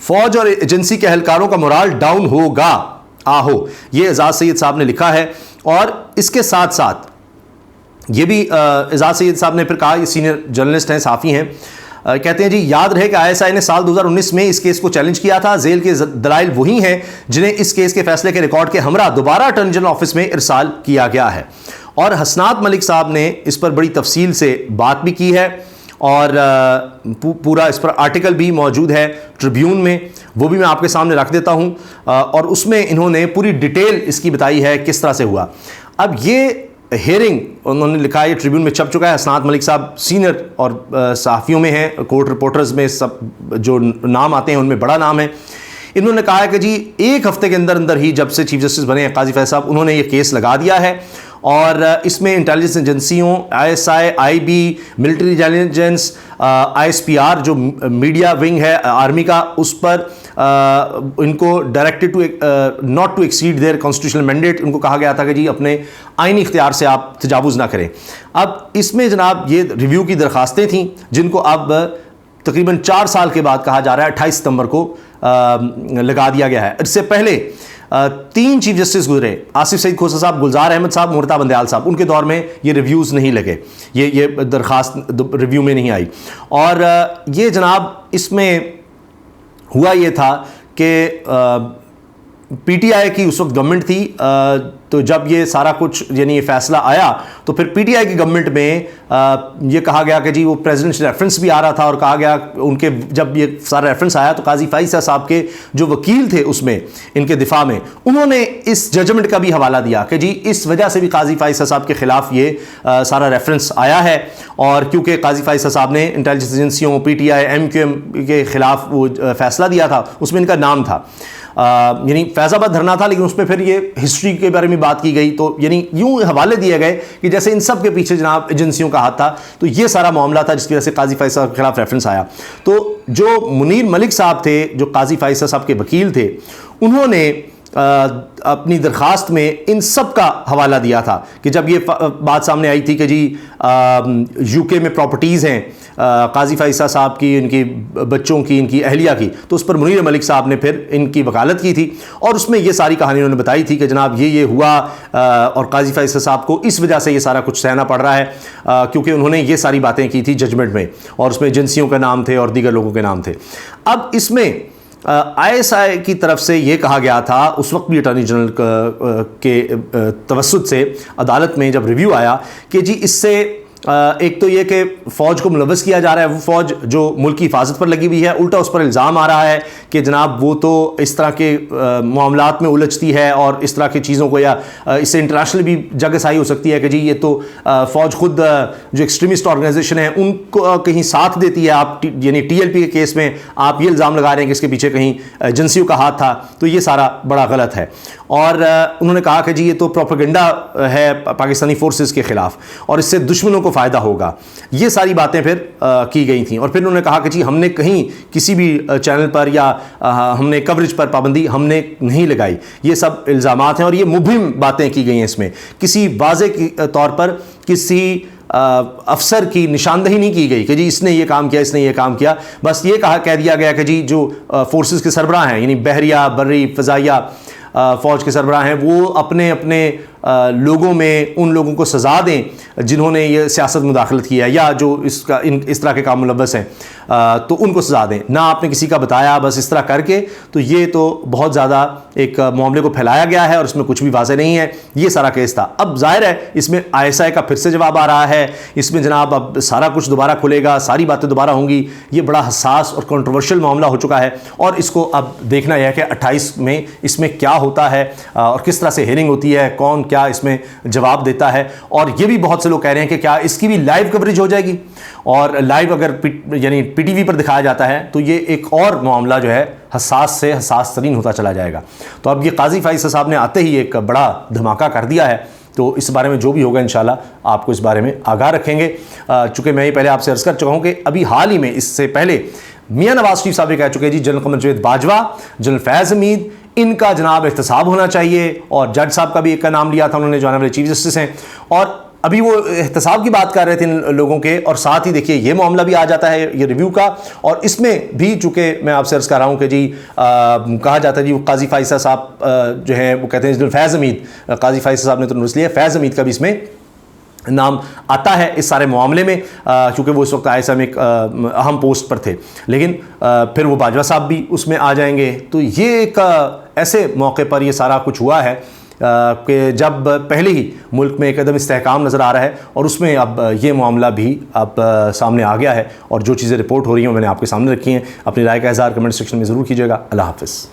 فوج اور ایجنسی کے اہلکاروں کا مورال ڈاؤن ہوگا آہو، یہ اعزاز سید صاحب نے لکھا ہے. اور اس کے ساتھ ساتھ یہ بھی اعزاز سید صاحب نے پھر کہا، یہ سینئر جرنلسٹ ہیں، صحافی ہیں، کہتے ہیں جی یاد رہے کہ ISI نے سال 2019 میں اس کیس کو چیلنج کیا تھا. ذیل کے دلائل وہی ہیں جنہیں اس کیس کے فیصلے کے ریکارڈ کے ہمراہ دوبارہ اٹارنی جنرل آفس میں ارسال کیا گیا ہے. اور حسنات ملک صاحب نے اس پر بڑی تفصیل سے بات بھی کی ہے، اور پورا اس پر آرٹیکل بھی موجود ہے ٹریبیون میں، وہ بھی میں آپ کے سامنے رکھ دیتا ہوں. اور اس میں انہوں نے پوری ڈیٹیل اس کی بتائی ہے کس طرح سے ہوا. اب یہ ہیئرنگ انہوں نے لکھا ہے، یہ ٹریبیون میں چھپ چکا ہے. حسنات ملک صاحب سینئر اور صحافیوں میں ہیں، کورٹ رپورٹرز میں سب جو نام آتے ہیں ان میں بڑا نام ہے. انہوں نے کہا ہے کہ جی ایک ہفتے کے اندر اندر ہی جب سے چیف جسٹس بنے ہیں قاضی فیض صاحب، انہوں نے یہ کیس لگا دیا ہے. اور اس میں انٹیلیجنس ایجنسیوں ISI IB military intelligence ISPR جو میڈیا ونگ ہے آرمی کا، اس پر ان کو directed to not to exceed their constitutional mandate, ان کو کہا گیا تھا کہ جی اپنے آئینی اختیار سے آپ تجاوز نہ کریں. اب اس میں جناب یہ ریویو کی درخواستیں تھیں جن کو اب تقریباً 4 سال کے بعد کہا جا رہا ہے 28 ستمبر کو لگا دیا گیا ہے. اس سے پہلے 3 چیف جسٹس گزرے، آصف سعید کھوسہ صاحب، گلزار احمد صاحب، مرتضیٰ بندیال صاحب، ان کے دور میں یہ ریویوز نہیں لگے، یہ درخواست ریویو میں نہیں آئی. اور یہ جناب اس میں ہوا یہ تھا کہ PTI کی اس وقت گورنمنٹ تھی، تو جب یہ سارا کچھ یعنی یہ فیصلہ آیا تو پھر PTI کی گورنمنٹ میں یہ کہا گیا کہ جی وہ پریزیڈنٹ ریفرنس بھی آ رہا تھا، اور کہا گیا ان کے جب یہ سارا ریفرنس آیا تو قاضی فائز صاحب کے جو وکیل تھے اس میں ان کے دفاع میں، انہوں نے اس ججمنٹ کا بھی حوالہ دیا کہ جی اس وجہ سے بھی قاضی فائز صاحب کے خلاف یہ سارا ریفرنس آیا ہے. اور کیونکہ قاضی فائز صاحب نے انٹیلیجنس ایجنسیوں PTI MQM کے خلاف وہ فیصلہ دیا تھا، اس میں ان کا نام تھا، یعنی فیض آباد دھرنا تھا، لیکن اس میں پھر یہ ہسٹری کے بارے میں بات کی گئی، تو یعنی یوں حوالے دیے گئے کہ جیسے ان سب کے پیچھے جناب ایجنسیوں کا ہاتھ تھا. تو یہ سارا معاملہ تھا جس کی وجہ سے قاضی فائز صاحب کے خلاف ریفرنس آیا. تو جو منیر ملک صاحب تھے جو قاضی فائز صاحب کے وکیل تھے، انہوں نے اپنی درخواست میں ان سب کا حوالہ دیا تھا کہ جب یہ بات سامنے آئی تھی کہ جی UK میں پراپرٹیز ہیں قاضی فائز صاحب کی، ان کی بچوں کی، ان کی اہلیہ کی، تو اس پر منیر ملک صاحب نے پھر ان کی وکالت کی تھی. اور اس میں یہ ساری کہانی انہوں نے بتائی تھی کہ جناب یہ ہوا، اور قاضی فائز صاحب کو اس وجہ سے یہ سارا کچھ سہنا پڑ رہا ہے کیونکہ انہوں نے یہ ساری باتیں کی تھی ججمنٹ میں، اور اس میں ایجنسیوں کے نام تھے اور دیگر لوگوں کے نام تھے. اب اس میں ISI کی طرف سے یہ کہا گیا تھا اس وقت بھی اٹارنی جنرل کے توسط سے عدالت میں جب ریویو آیا کہ جی اس سے ایک تو یہ کہ فوج کو ملوث کیا جا رہا ہے، وہ فوج جو ملک کی حفاظت پر لگی ہوئی ہے، الٹا اس پر الزام آ رہا ہے کہ جناب وہ تو اس طرح کے معاملات میں الجھتی ہے اور اس طرح کی چیزوں کو، یا اس سے انٹرنیشنل بھی جگ سائی ہو سکتی ہے کہ جی یہ تو فوج خود جو ایکسٹریمسٹ آرگنائزیشن ہے ان کو کہیں ساتھ دیتی ہے. آپ یعنی TLP کے کیس میں آپ یہ الزام لگا رہے ہیں کہ اس کے پیچھے کہیں ایجنسیوں کا ہاتھ تھا، تو یہ سارا بڑا غلط ہے. اور انہوں نے کہا کہ جی یہ تو پروپیگنڈا ہے پاکستانی فورسز کے خلاف اور اس سے دشمنوں کو فائدہ ہوگا. یہ ساری باتیں پھر کی گئی تھیں. اور پھر انہوں نے کہا کہ جی ہم نے کہیں کسی بھی چینل پر یا ہم نے کوریج پر پابندی ہم نے نہیں لگائی. یہ سب الزامات ہیں اور یہ مبہم باتیں کی گئی ہیں. اس میں کسی واضح طور پر کسی افسر کی نشاندہی نہیں کی گئی کہ جی اس نے یہ کام کیا، اس نے یہ کام کیا. بس یہ کہہ دیا گیا کہ جی جو فورسز کے سربراہ ہیں، یعنی بحریہ، بری، فضائیہ فوج کے سربراہ ہیں، وہ اپنے اپنے لوگوں میں ان لوگوں کو سزا دیں جنہوں نے یہ سیاست مداخلت کی ہے یا جو اس طرح کے کام ملوث ہیں، تو ان کو سزا دیں. نہ آپ نے کسی کا بتایا، بس اس طرح کر کے تو یہ تو بہت زیادہ ایک معاملے کو پھیلایا گیا ہے اور اس میں کچھ بھی واضح نہیں ہے. یہ سارا کیس تھا. اب ظاہر ہے اس میں ISI کا پھر سے جواب آ رہا ہے، اس میں جناب اب سارا کچھ دوبارہ کھلے گا، ساری باتیں دوبارہ ہوں گی. یہ بڑا حساس اور کنٹروورشل معاملہ ہو چکا ہے اور اس کو اب دیکھنا یہ ہے کہ 28 میں اس میں کیا ہوتا ہے اور کس طرح سے ہیئرنگ ہوتی ہے، کون کیا اس میں جواب دیتا ہے. اور یہ بھی بہت سے لوگ کہہ رہے ہیں کہ کیا اس کی بھی لائیو کوریج ہو جائے گی، اور لائیو اگر یعنی PTV پر دکھایا جاتا ہے تو یہ ایک اور معاملہ جو ہے حساس سے حساس ترین ہوتا چلا جائے گا. تو اب یہ قاضی فائز صاحب نے آتے ہی ایک بڑا دھماکہ کر دیا ہے. تو اس بارے میں جو بھی ہوگا انشاءاللہ آپ کو اس بارے میں آگاہ رکھیں گے. چونکہ میں یہ پہلے آپ سے عرض کر چکا ہوں کہ ابھی حال ہی میں اس سے پہلے میاں نواز شریف صاحب یہ کہہ چکے جی جنرل قمر جاوید باجوہ، جنرل فیض حمید، ان کا جناب احتساب ہونا چاہیے. اور جج صاحب کا بھی ایک کا نام لیا تھا انہوں نے جو آنے والے چیف جسٹس ہیں. اور ابھی وہ احتساب کی بات کر رہے تھے ان لوگوں کے، اور ساتھ ہی دیکھیے یہ معاملہ بھی آ جاتا ہے یہ ریویو کا، اور اس میں بھی چونکہ میں آپ سے عرض کر رہا ہوں کہ جی کہا جاتا ہے جی وہ قاضی فائز صاحب جو ہیں وہ کہتے ہیں فیض حمید، قاضی فائز صاحب نے تو نوٹس لیا، فیض حمید کا بھی اس میں نام آتا ہے اس سارے معاملے میں، کیونکہ وہ اس وقت آئی ایس ایم ایک اہم پوسٹ پر تھے، لیکن پھر وہ باجوہ صاحب بھی اس میں آ جائیں گے۔ تو یہ ایک ایسے موقع پر یہ سارا کچھ ہوا ہے کہ جب پہلے ہی ملک میں ایک عدم استحکام نظر آ رہا ہے، اور اس میں اب یہ معاملہ بھی اب سامنے آ گیا ہے، اور جو چیزیں رپورٹ ہو رہی ہیں میں نے آپ کے سامنے رکھی ہیں۔ اپنی رائے کا اظہار کمنٹ سیکشن میں ضرور کیجیے گا۔ اللہ حافظ۔